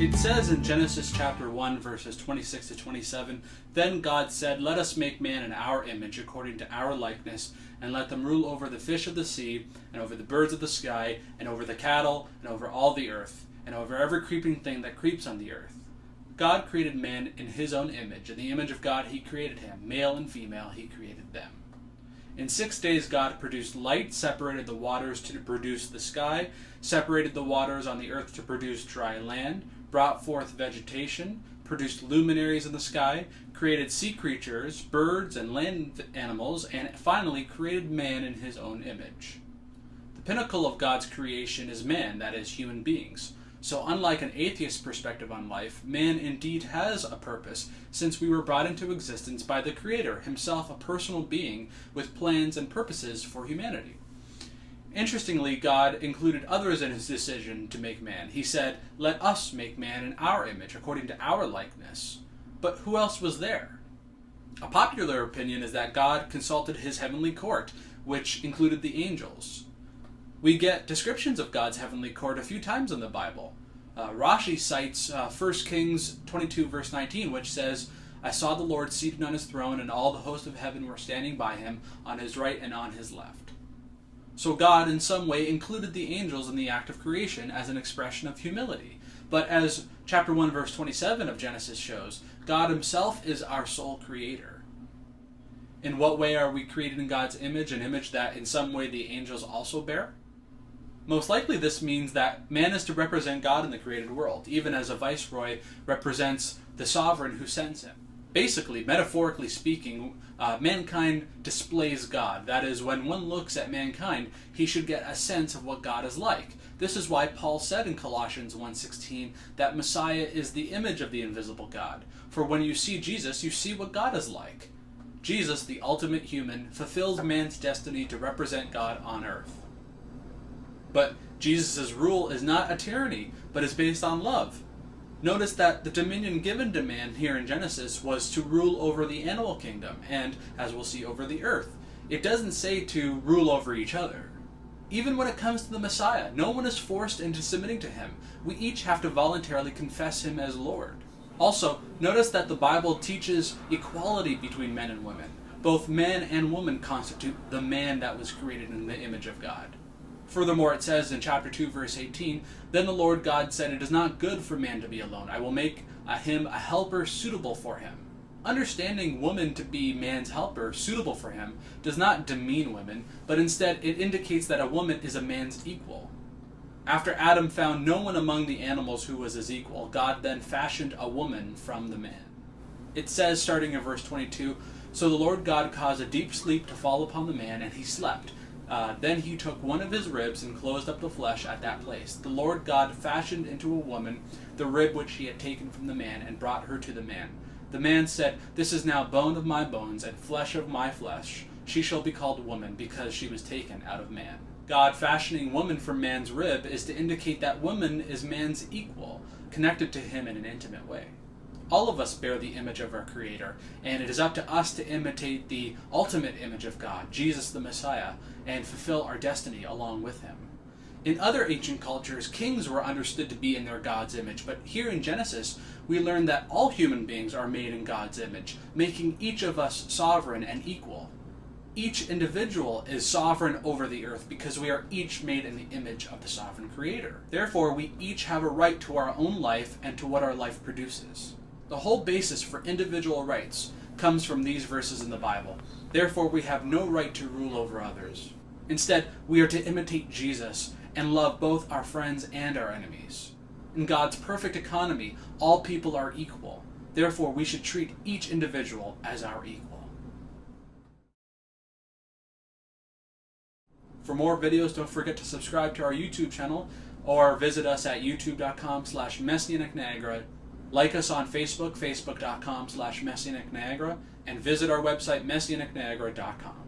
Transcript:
It says in Genesis chapter 1, verses 26 to 27, "Then God said, Let us make man in our image, according to our likeness, and let them rule over the fish of the sea, and over the birds of the sky, and over the cattle, and over all the earth, and over every creeping thing that creeps on the earth." God created man in his own image. In the image of God he created him. Male and female he created them. In 6 days God produced light, separated the waters to produce the sky, separated the waters on the earth to produce dry land, brought forth vegetation, produced luminaries in the sky, created sea creatures, birds, and land animals, and finally created man in his own image. The pinnacle of God's creation is man, that is, human beings. So unlike an atheist perspective on life, man indeed has a purpose, since we were brought into existence by the Creator, himself a personal being with plans and purposes for humanity. Interestingly, God included others in his decision to make man. He said, "Let us make man in our image, according to our likeness." But who else was there? A popular opinion is that God consulted his heavenly court, which included the angels. We get descriptions of God's heavenly court a few times in the Bible. Rashi cites 1 Kings 22 verse 19, which says, "I saw the Lord seated on his throne, and all the host of heaven were standing by him, on his right and on his left." So God in some way included the angels in the act of creation as an expression of humility. But as chapter 1 verse 27 of Genesis shows, God himself is our sole creator. In what way are we created in God's image, an image that in some way the angels also bear? Most likely this means that man is to represent God in the created world, even as a viceroy represents the sovereign who sends him. Basically, metaphorically speaking, mankind displays God. That is, when one looks at mankind, he should get a sense of what God is like. This is why Paul said in Colossians 1:16 that Messiah is the image of the invisible God. For when you see Jesus, you see what God is like. Jesus, the ultimate human, fulfills man's destiny to represent God on earth. But Jesus' rule is not a tyranny, but is based on love. Notice that the dominion given to man here in Genesis was to rule over the animal kingdom and, as we'll see, over the earth. It doesn't say to rule over each other. Even when it comes to the Messiah, no one is forced into submitting to him. We each have to voluntarily confess him as Lord. Also, notice that the Bible teaches equality between men and women. Both man and woman constitute the man that was created in the image of God. Furthermore, it says in chapter 2, verse 18, "Then the Lord God said, It is not good for man to be alone. I will make him a helper suitable for him." Understanding woman to be man's helper, suitable for him, does not demean women, but instead it indicates that a woman is a man's equal. After Adam found no one among the animals who was his equal, God then fashioned a woman from the man. It says, starting in verse 22, "So the Lord God caused a deep sleep to fall upon the man, and he slept. Then he took one of his ribs and closed up the flesh at that place. The Lord God fashioned into a woman the rib which he had taken from the man, and brought her to the man. The man said, This is now bone of my bones and flesh of my flesh. She shall be called woman, because she was taken out of man." God fashioning woman from man's rib is to indicate that woman is man's equal, connected to him in an intimate way. All of us bear the image of our Creator, and it is up to us to imitate the ultimate image of God, Jesus the Messiah, and fulfill our destiny along with him. In other ancient cultures, kings were understood to be in their God's image, but here in Genesis, we learn that all human beings are made in God's image, making each of us sovereign and equal. Each individual is sovereign over the earth because we are each made in the image of the sovereign Creator. Therefore, we each have a right to our own life and to what our life produces. The whole basis for individual rights comes from these verses in the Bible. Therefore, we have no right to rule over others. Instead, we are to imitate Jesus and love both our friends and our enemies. In God's perfect economy, all people are equal. Therefore, we should treat each individual as our equal. For more videos, don't forget to subscribe to our YouTube channel or visit us at youtube.com/messianicniagara. Like us on Facebook, facebook.com/messianicniagara, and visit our website, messianicniagara.com.